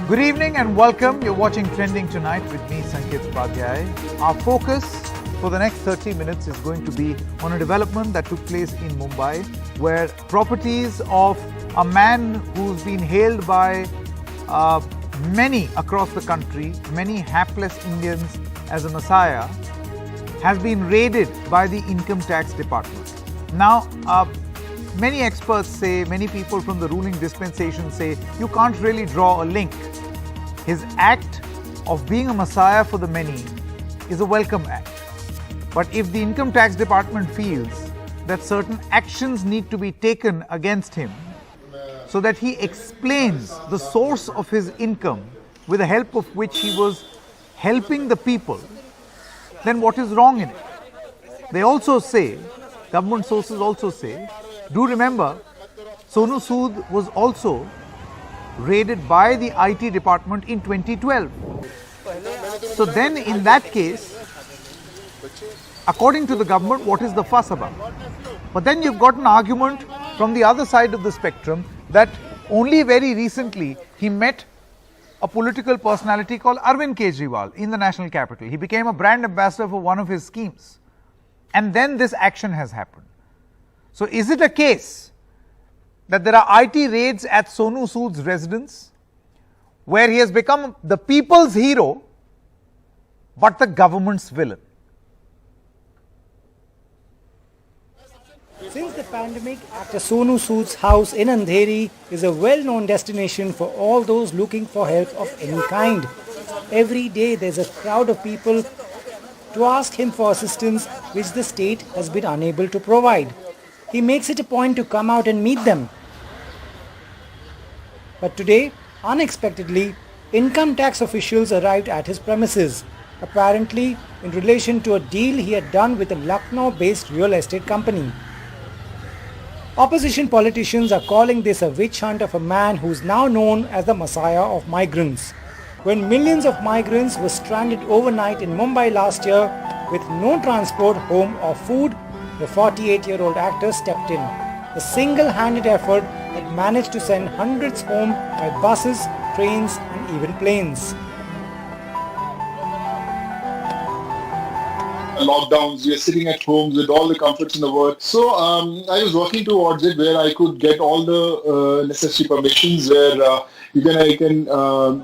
Good evening and welcome. You're watching Trending Tonight with me, Sanket Upadhyay. Our focus for the next 30 minutes is going to be on a development that took place in Mumbai, where properties of a man who's been hailed by many across the country, many hapless Indians as a messiah, has been raided by the income tax department. Now, many experts say, many people from the ruling dispensation say, you can't really draw a link. His act of being a messiah for the many is a welcome act. But if the income tax department feels that certain actions need to be taken against him so that he explains the source of his income with the help of which he was helping the people, then what is wrong in it? They also say, government sources also say, do remember, Sonu Sood was also raided by the IT department in 2012. So then in that case, according to the government, what is the fuss about? But then you've got an argument from the other side of the spectrum that only very recently he met a political personality called Arvind Kejriwal in the national capital. He became a brand ambassador for one of his schemes. And then this action has happened. So is it a case that there are IT raids at Sonu Sood's residence where he has become the people's hero but the government's villain? Since the pandemic, actor Sonu Sood's house in Andheri is a well-known destination for all those looking for help of any kind. Every day there's a crowd of people to ask him for assistance which the state has been unable to provide. He makes it a point to come out and meet them. But today, unexpectedly, income tax officials arrived at his premises, apparently in relation to a deal he had done with a Lucknow-based real estate company. Opposition politicians are calling this a witch hunt of a man who is now known as the Messiah of migrants. When millions of migrants were stranded overnight in Mumbai last year with no transport, home or food, the 48-year-old actor stepped in. A single-handed effort that managed to send hundreds home by buses, trains and even planes. Lockdowns, we are sitting at homes with all the comforts in the world. So I was working towards it where I could get all the necessary permissions where I can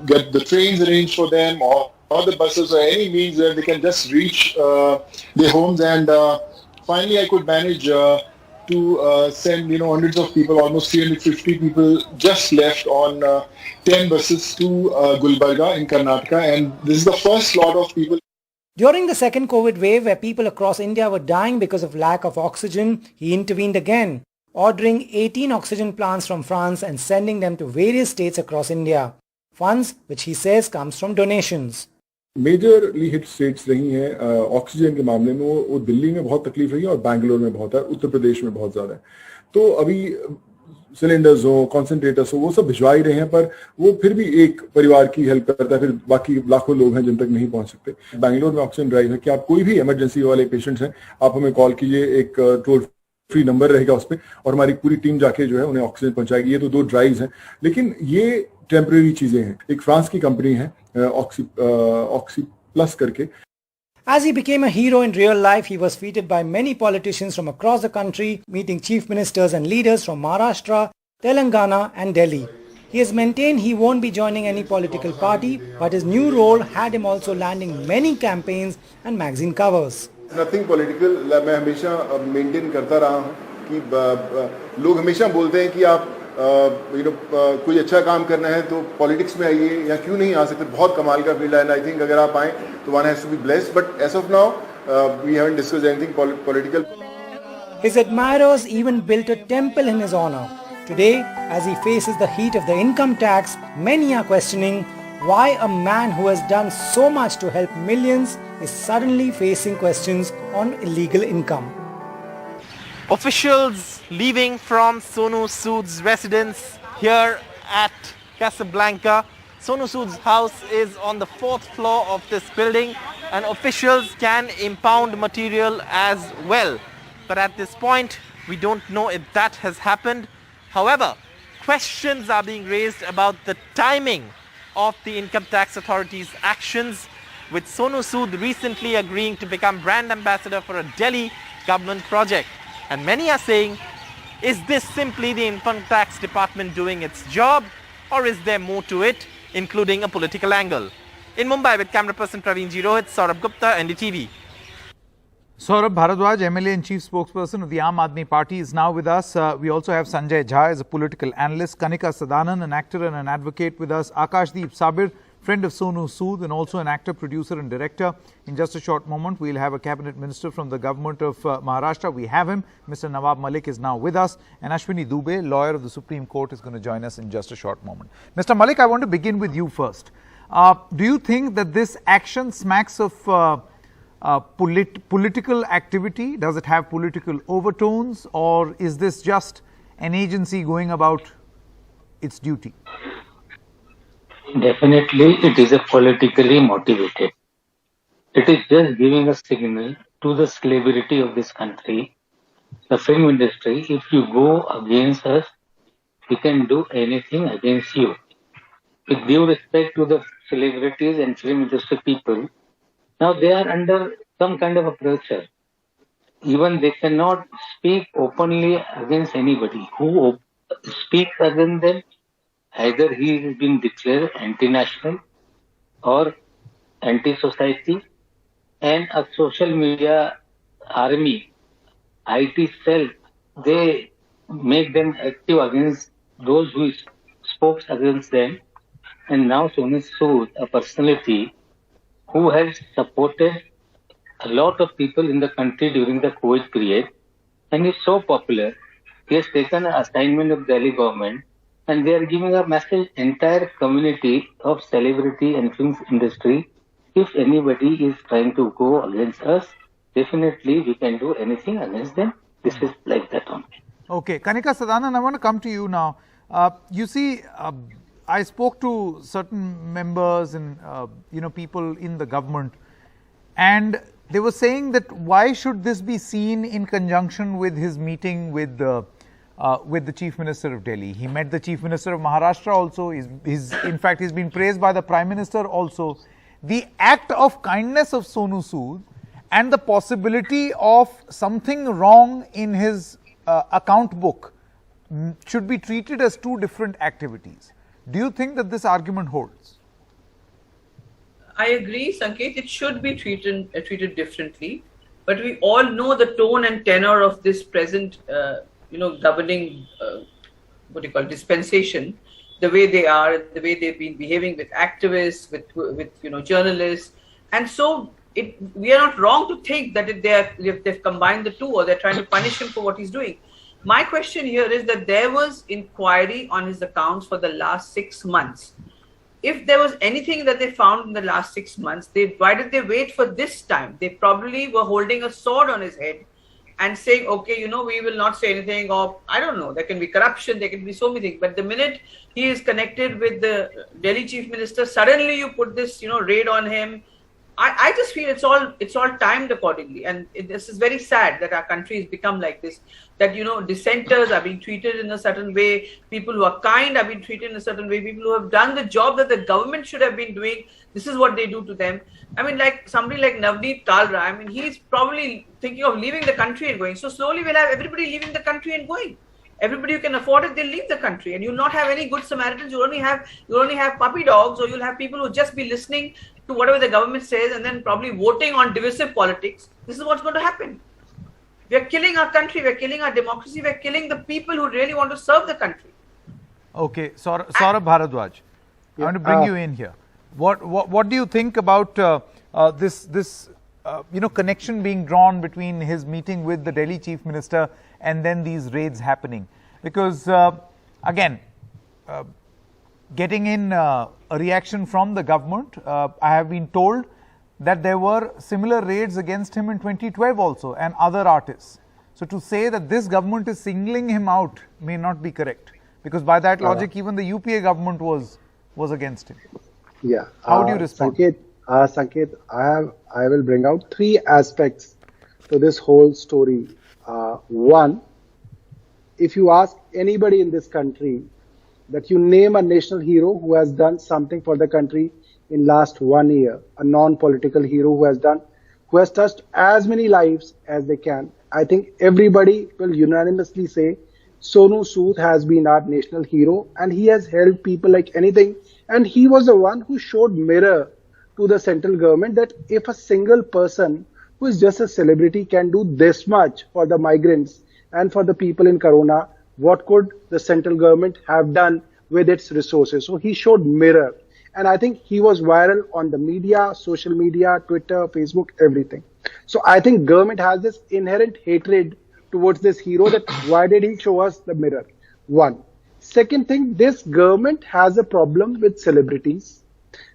get the trains arranged for them or the buses or any means where they can just reach their homes, and finally I could manage to send hundreds of people, almost 350 people just left on 10 buses to Gulbarga in Karnataka, and this is the first lot of people. During the second COVID wave, where people across India were dying because of lack of oxygen, he intervened again, ordering 18 oxygen plants from France and sending them to various states across India. Funds, which he says comes from donations. Majorly hit states रही हैं oxygen के मामले में, वो दिल्ली में बहुत तकलीफ रही है और बैंगलोर में बहुत है, उत्तर प्रदेश में बहुत ज्यादा है. तो अभी सिलेंडर्स हो, कॉन्सेंट्रेटर्स हो, वो सब भिजवा ही रहे हैं, पर वो फिर भी एक परिवार की हेल्प करता है, फिर बाकी लाखों लोग हैं जिन तक नहीं पहुंच सकते. बैंगलोर में ऑक्सीजन ड्राइव है कि आप कोई भी इमरजेंसी वाले पेशेंट्स हैं, आप हमें कॉल कीजिए, एक टोल फ्री नंबर रहेगा उस पर और हमारी पूरी टीम जाके जो है उन्हें ऑक्सीजन पहुंचाएगी. ये तो 2 ड्राइव्स हैं, लेकिन ये टेम्परेरी चीजें हैं. एक फ्रांस की कंपनी है ऑक्सी प्लस करके. As he became a hero in real life, he was feted by many politicians from across the country, meeting chief ministers and leaders from Maharashtra, Telangana and Delhi. He has maintained he won't be joining any political party, but his new role had him also landing many campaigns and magazine covers. Nothing political. मैं हमेशा maintain करता रहा हूँ कि लोग हमेशा बोलते हैं कि आप कोई अच्छा काम करना है तो पॉलिटिक्स में आइए या क्यों नहीं आ सकते. बहुत कमाल का फील्ड है, एंड आई थिंक अगर आप आए तो one has to be blessed, but as of now we haven't discussed anything political. His admirers even built a temple in his honor. Today, as he faces the heat of the income tax, many are questioning why a man who has done so much to help millions is suddenly facing questions on illegal income. Officials leaving from Sonu Sood's residence here at Casablanca. Sonu Sood's house is on the 4th floor of this building, and officials can impound material as well. But at this point, we don't know if that has happened. However, questions are being raised about the timing of the income tax authority's actions, with Sonu Sood recently agreeing to become brand ambassador for a Delhi government project. And many are saying, is this simply the income tax department doing its job, or is there more to it, including a political angle? In Mumbai with camera person Praveen G. Rohit, Saurabh Gupta, NDTV. Saurabh Bharadwaj, MLA and Chief Spokesperson of the Aam Aadmi Party, is now with us. We also have Sanjay Jha as a political analyst, Kanika Sadanan, an actor and an advocate with us, AKashdeep Sabir, friend of Sonu Sood and also an actor, producer and director. In just a short moment, we'll have a cabinet minister from the government of Maharashtra. We have him. Mr. Nawab Malik is now with us. And Ashwini Dubey, lawyer of the Supreme Court, is going to join us in just a short moment. Mr. Malik, I want to begin with you first. Do you think that this action smacks of political activity? Does it have political overtones, or is this just an agency going about its duty? Definitely, it is a politically motivated. It is just giving a signal to the celebrity of this country, the film industry. If you go against us, we can do anything against you. With due respect to the celebrities and film industry people, now they are under some kind of a pressure. Even they cannot speak openly against anybody. Who speaks against them? Either he has been declared anti-national or anti-society, and a social media army, IT cell, they make them active against those who spoke against them. And now Sonu Sood, a personality who has supported a lot of people in the country during the COVID period, and is so popular, he has taken an assignment of Delhi government, and they are giving a message entire community of celebrity and film industry. If anybody is trying to go against us, definitely we can do anything against them. This is like that only. Okay, Kanika Sadanan, I want to come to you now. You see, I spoke to certain members and people in the government, and they were saying that why should this be seen in conjunction with his meeting with the Chief Minister of Delhi. He met the Chief Minister of Maharashtra also. In fact, he's been praised by the Prime Minister also. The act of kindness of Sonu Sood and the possibility of something wrong in his account book should be treated as two different activities. Do you think that this argument holds? I agree, Sanket. It should be treated differently. But we all know the tone and tenor of this present governing, dispensation, the way they are, the way they've been behaving with activists, with journalists. And so we are not wrong to think that if they've combined the two, or they're trying to punish him for what he's doing. My question here is that there was inquiry on his accounts for the last 6 months. If there was anything that they found in the last 6 months, why did they wait for this time? They probably were holding a sword on his head and saying, okay, we will not say anything, or I don't know, there can be corruption, there can be so many things. But the minute he is connected with the Delhi Chief Minister, suddenly you put this, raid on him. I just feel it's all timed accordingly. And this is very sad that our country has become like this, that, dissenters are being treated in a certain way, people who are kind are being treated in a certain way, people who have done the job that the government should have been doing, this is what they do to them. I mean, like somebody like Navneet Kalra, he's probably thinking of leaving the country and going. So slowly we'll have everybody leaving the country and going. Everybody who can afford it, they'll leave the country, and you'll not have any good Samaritans. You'll only have puppy dogs, or you'll have people who just be listening to whatever the government says and then probably voting on divisive politics. This is what's going to happen. We are killing our country, we are killing our democracy, we are killing the people who really want to serve the country. Okay, Saurabh Bharadwaj, I want to bring you in here. What do you think about this connection being drawn between his meeting with the Delhi Chief Minister and then these raids happening? Because again, getting in a reaction from the government, I have been told that there were similar raids against him in 2012 also, and other artists. So to say that this government is singling him out may not be correct, because by that logic even the UPA government was against him. Yeah. How do you respond? Sanket, I will bring out 3 aspects to this whole story. One, if you ask anybody in this country that you name a national hero who has done something for the country in last 1 year, a non-political hero who has touched as many lives as they can. I think everybody will unanimously say Sonu Sood has been our national hero, and he has helped people like anything. And he was the one who showed mirror to the central government that if a single person who is just a celebrity can do this much for the migrants and for the people in Corona, what could the central government have done with its resources? So he showed mirror. And I think he was viral on the media, social media, Twitter, Facebook, everything. So I think government has this inherent hatred towards this hero that why did he show us the mirror? One. Second thing, this government has a problem with celebrities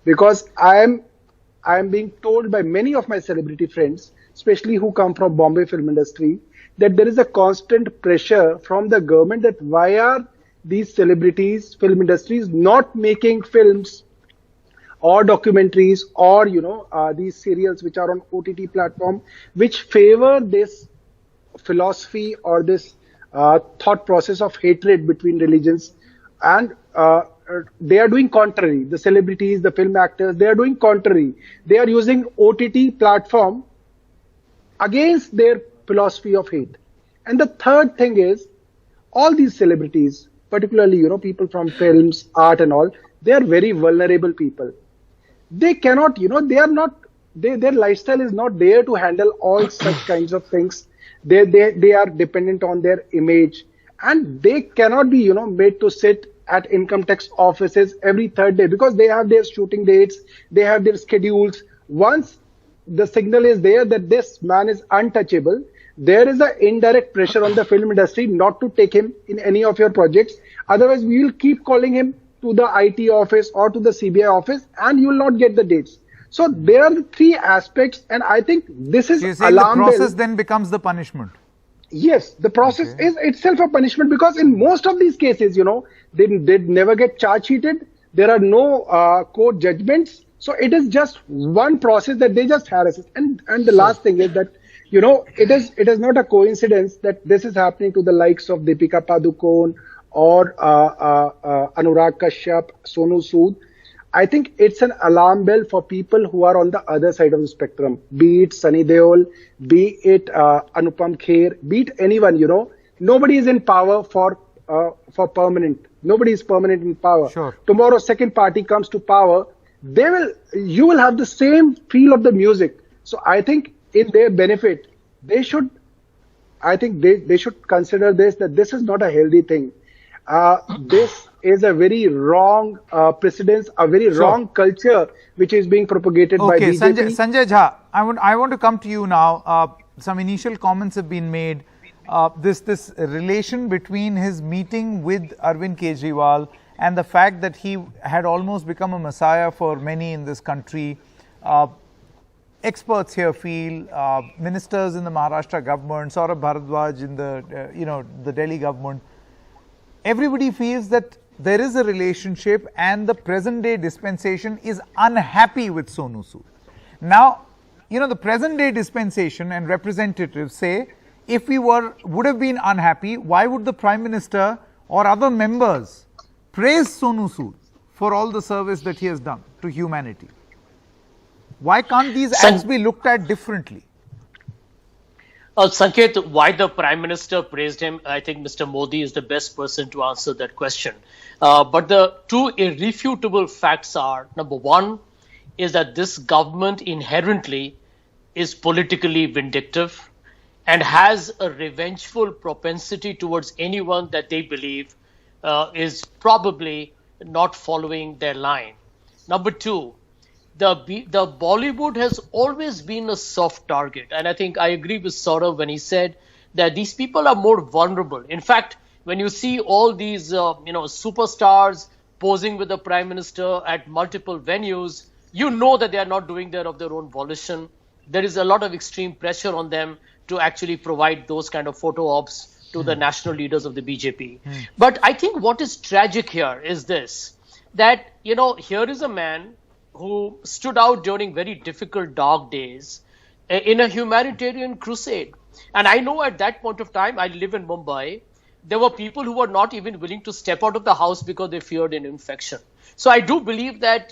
because I am being told by many of my celebrity friends, especially who come from Bombay film industry, that there is a constant pressure from the government that why are these celebrities, film industries not making films or documentaries or, these serials which are on OTT platform, which favor this philosophy or this thought process of hatred between religions. And they are doing contrary. The celebrities, the film actors, they are doing contrary. They are using OTT platform against their philosophy of hate. And the third thing is, all these celebrities, particularly, people from films, art and all, they are very vulnerable people. They cannot, they are not, their lifestyle is not there to handle all such kinds of things. They are dependent on their image, and they cannot be, made to sit at income tax offices every third day because they have their shooting dates, they have their schedules. Once the signal is there that this man is untouchable, there is an indirect pressure on the film industry not to take him in any of your projects. Otherwise, we will keep calling him to the IT office or to the CBI office and you will not get the dates. So there are the three aspects, and I think this is alarm bell. The process then becomes the punishment. Yes, the process is itself a punishment because in most of these cases, they never get charge sheeted. There are no court judgments. So it is just one process that they just harass it. And the last thing is that, it is not a coincidence that this is happening to the likes of Deepika Padukone or Anurag Kashyap, Sonu Sood. I think it's an alarm bell for people who are on the other side of the spectrum, be it Sunny Deol, be it Anupam Kher, be it anyone, nobody is in power for permanent. Nobody is permanent in power. Sure. Tomorrow, second party comes to power, you will have the same feel of the music. So I think in their benefit, they should consider that this is not a healthy thing. This is a very wrong precedence, a very wrong culture which is being propagated by BJP. Sanjay Jha, I want to come to you now. Some initial comments have been made. This relation between his meeting with Arvind Kejriwal and the fact that he had almost become a messiah for many in this country. Experts here feel, ministers in the Maharashtra government, Saurabh Bharadwaj in the the Delhi government, everybody feels that there is a relationship and the present day dispensation is unhappy with Sonu Sood. Now, the present day dispensation and representatives say, if we would have been unhappy, why would the Prime Minister or other members praise Sonu Sood for all the service that he has done to humanity? Why can't these acts be looked at differently? Sanket, why the Prime Minister praised him, I think Mr. Modi is the best person to answer that question. But the two irrefutable facts are, number one, is that this government inherently is politically vindictive and has a revengeful propensity towards anyone that they believe is probably not following their line. Number two, the Bollywood has always been a soft target. And I think I agree with Saurabh when he said that these people are more vulnerable. In fact, when you see all these, superstars posing with the Prime Minister at multiple venues, you know that they are not doing that of their own volition. There is a lot of extreme pressure on them to actually provide those kind of photo ops to the national leaders of the BJP. But I think what is tragic here is this, that, here is a man who stood out during very difficult, dark days in a humanitarian crusade. And I know at that point of time, I live in Mumbai, there were people who were not even willing to step out of the house because they feared an infection. So I do believe that,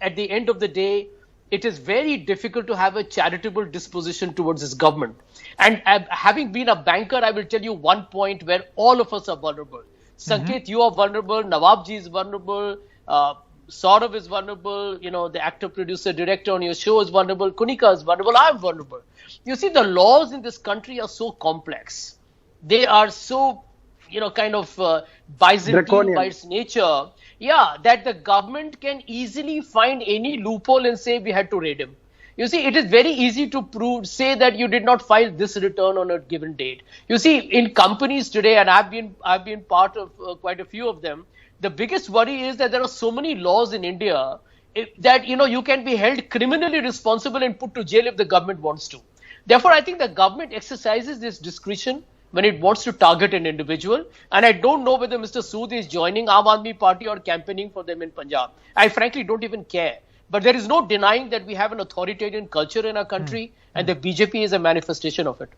at the end of the day, it is very difficult to have a charitable disposition towards this government. And having been a banker, I will tell you one point where all of us are vulnerable. Sanket, you are vulnerable. Nawabji is vulnerable. Saurav is vulnerable. The actor, producer, director on your show is vulnerable. Kunika is vulnerable. I am vulnerable. You see, the laws in this country are so complex. They are so, Byzantine Draconian. by its nature. Yeah, that the government can easily find any loophole and say we had to raid him. You see, it is very easy to say that you did not file this return on a given date. You see, in companies today, and I've been part of quite a few of them, the biggest worry is that there are so many laws in India that, you can be held criminally responsible and put to jail if the government wants to. Therefore, I think the government exercises this discretion when it wants to target an individual. And I don't know whether Mr. Sood is joining Aam Aadmi Party or campaigning for them in Punjab. I frankly don't even care. But there is no denying that we have an authoritarian culture in our country, and the BJP is a manifestation of it.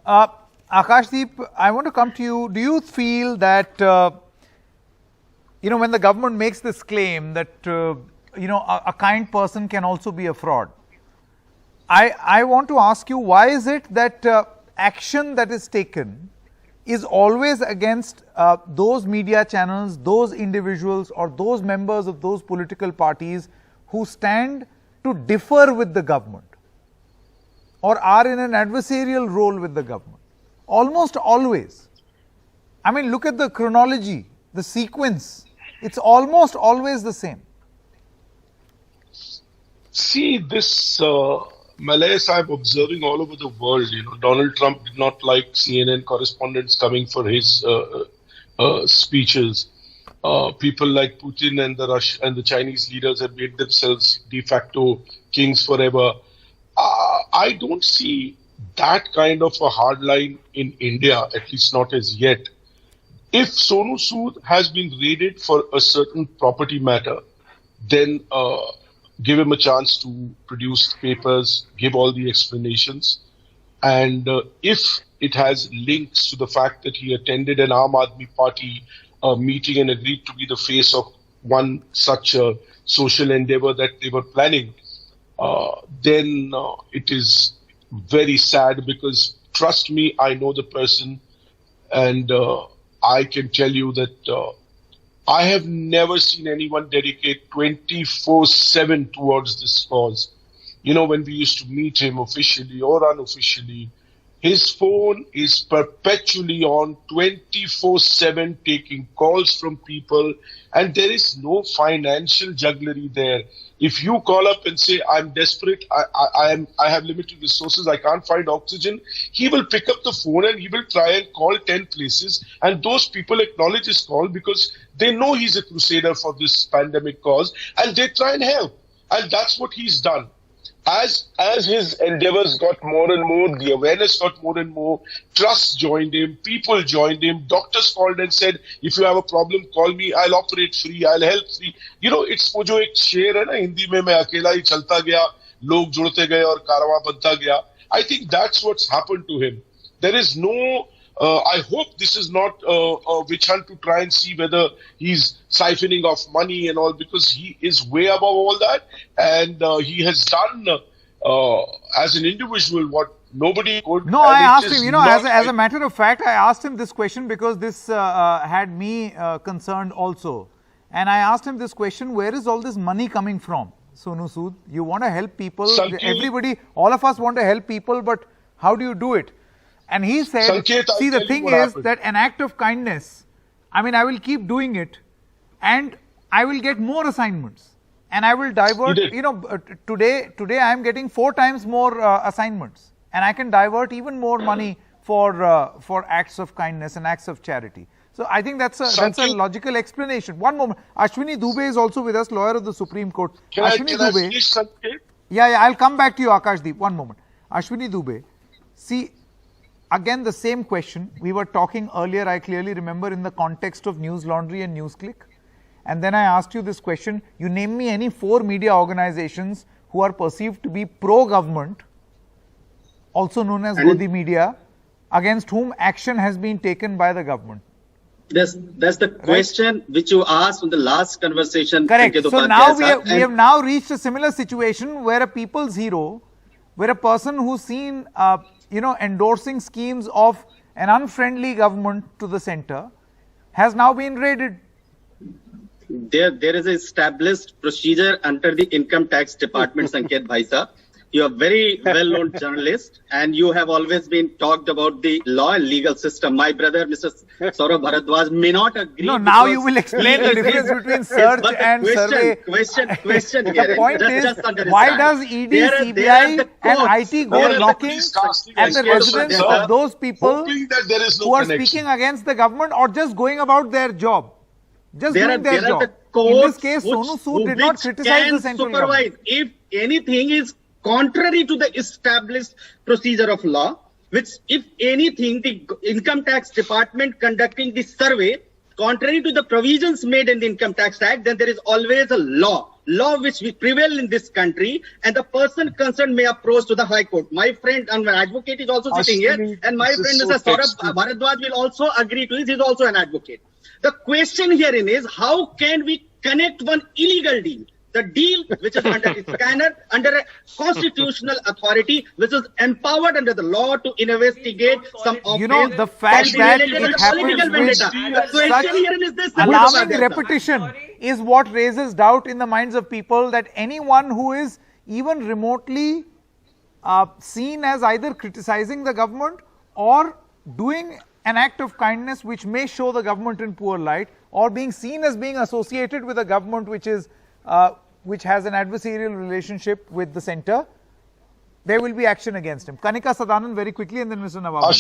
AKashdeep, I want to come to you. Do you feel that, when the government makes this claim that, a kind person can also be a fraud, I want to ask you, why is it that action that is taken is always against those media channels, those individuals or those members of those political parties who stand to differ with the government or are in an adversarial role with the government? Almost always. I mean, look at the chronology, the sequence. It's almost always the same. See, this malaise I'm observing all over the world. Donald Trump did not like CNN correspondents coming for his speeches. People like Putin and the Chinese leaders have made themselves de facto kings forever. I don't see that kind of a hard line in India, at least not as yet. If Sonu Sood has been raided for a certain property matter, then give him a chance to produce papers, give all the explanations. And if it has links to the fact that he attended an Aam Aadmi Party meeting and agreed to be the face of one such social endeavor that they were planning, then it is very sad, because trust me, I know the person, and I can tell you that I have never seen anyone dedicate 24/7 towards this cause. When we used to meet him officially or unofficially, his phone is perpetually on 24/7, taking calls from people, and there is no financial jugglery there. If you call up and say, I'm desperate, I have limited resources, I can't find oxygen, he will pick up the phone and he will try and call 10 places, and those people acknowledge his call because they know he's a crusader for this pandemic cause, and they try and help. And that's what he's done. As his endeavors got more and more, the awareness got more and more, trust joined him, people joined him, doctors called and said, if you have a problem, call me, I'll operate free, I'll help free. It's वो जो एक शेर है ना हिंदी में, मैं अकेला ही चलता गया, लोग जुड़ते गए और कारवां बनता गया. I think that's what's happened to him. There is no, I hope this is not a witch hunt to try and see whether he's siphoning off money and all, because he is way above all that, and he has done as an individual what nobody could. No, I asked him, as a matter of fact, I asked him this question because this had me concerned also. And I asked him this question, where is all this money coming from, Sonu Sood? You want to help people, everybody, all of us want to help people, but how do you do it? And he said, Sanket, see, the thing is that an act of kindness, I mean, I will keep doing it and I will get more assignments and I will divert, today I am getting 4 times more assignments, and I can divert even more money for acts of kindness and acts of charity. So I think that's a logical explanation. One moment, Ashwini Dubey is also with us, lawyer of the Supreme Court. Can I finish, Sanket? Yeah, I'll come back to you, AKashdeep. One moment. Ashwini Dubey, see, again the same question. We were talking earlier, I clearly remember, in the context of News Laundry and NewsClick. And then I asked you this question, you name me any 4 media organizations who are perceived to be pro-government, also known as Godi media, against whom action has been taken by the government. That's the question which you asked in the last conversation. Correct. Sanket So now Upadhyay we have now reached a similar situation where a people's hero, where a person who's seen, endorsing schemes of an unfriendly government to the center, has now been raided. There is an established procedure under the income tax department, Sanket Bhai Sahab. You are very well-known journalist, and you have always been talked about the law and legal system. My brother, Mr. Saurabh Bharadwaj, may not agree. No, now you will explain the difference between search and survey. Question here. The point is, why does ED, CBI and IT go knocking at the residence of those people who are speaking against the government or just going about their job? Just doing their job. In this case, Sonu Sood did not criticize the central government. If anything is contrary to the established procedure of law, which if anything, the income tax department conducting the survey, contrary to the provisions made in the Income Tax Act, then there is always a law which will prevail in this country, and the person concerned may approach to the High Court. My friend and my advocate is also sitting here, and my friend Mr. Saurabh Bharadwaj will also agree to this. He is also an advocate. The question herein is, how can we connect one illegal deal? The deal which is under the scanner, under a constitutional authority, which is empowered under the law to investigate some offense. The fact that it happens with such alarming repetition is what raises doubt in the minds of people that anyone who is even remotely seen as either criticizing the government or doing an act of kindness which may show the government in poor light, or being seen as being associated with a government which has an adversarial relationship with the center, there will be action against him. Kanika Sadanan, very quickly, and then Mr. Nawab.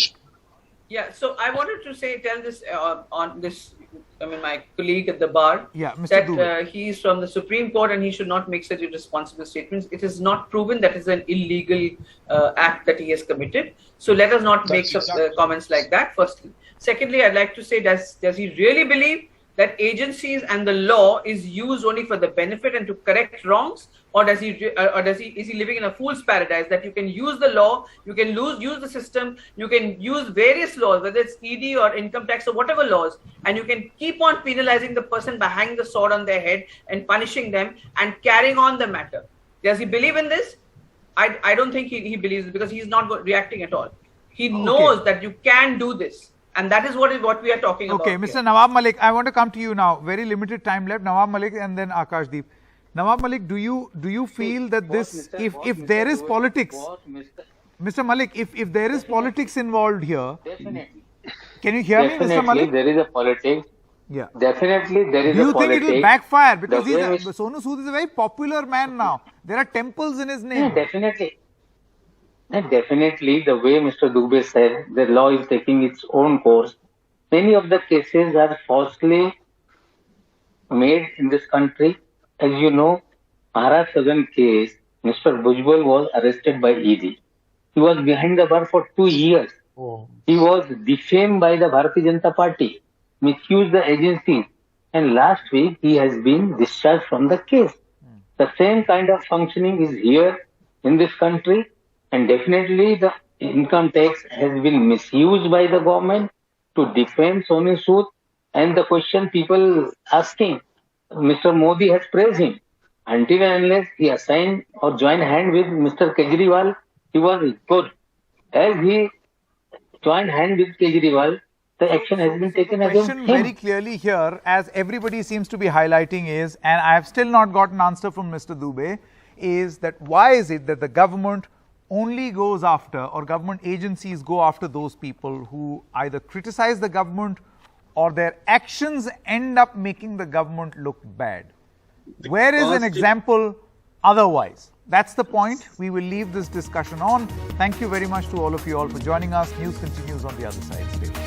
Yeah, so I wanted to tell this on this, my colleague at the bar, that he is from the Supreme Court and he should not make such irresponsible statements. It is not proven that is an illegal act that he has committed. So let us not make comments like that, firstly. Secondly, I'd like to say, does he really believe that agencies and the law is used only for the benefit and to correct wrongs, or is he living in a fool's paradise that you can use the law, you can use the system, you can use various laws, whether it's ED or income tax or whatever laws, and you can keep on penalizing the person by hanging the sword on their head and punishing them and carrying on the matter? Does he believe in this? I don't think he believes it, because he's not reacting at all. He knows that you can do this. And that is what we are talking about. Okay, Mr. Nawab Malik, I want to come to you now. Very limited time left. Nawab Malik and then AKashdeep. Nawab Malik, do you feel that this, if there is politics, Mr. Malik, if there is politics involved here, definitely. Can you hear me, Mr. Malik? There is a politics. Yeah. Definitely, there is a politics. Do you think it will backfire? Because Sonu Sood is a very popular man now. There are temples in his name. Yeah, definitely. And definitely, the way Mr. Dubey said, the law is taking its own course. Many of the cases are falsely made in this country. As you know, Maharashtra case, Mr. Bhujbal was arrested by ED. He was behind the bar for 2 years. He was defamed by the Bharatiya Janata Party, misused the agencies, and last week he has been discharged from the case. The same kind of functioning is here in this country. And definitely the income tax has been misused by the government to defame Sonu Sood. And the question people asking, Mr. Modi has praised him. Until and unless he assigned or joined hand with Mr. Kejriwal, he was good. As he joined hand with Kejriwal, the action has been taken against him. The question very clearly here, as everybody seems to be highlighting is, and I have still not got an answer from Mr. Dubey, is that why is it that the government only goes after, or government agencies go after those people who either criticize the government or their actions end up making the government look bad? Where is an example otherwise? That's the point. We will leave this discussion on. Thank you very much to all of you all for joining us. News continues on the other side. Stay tuned.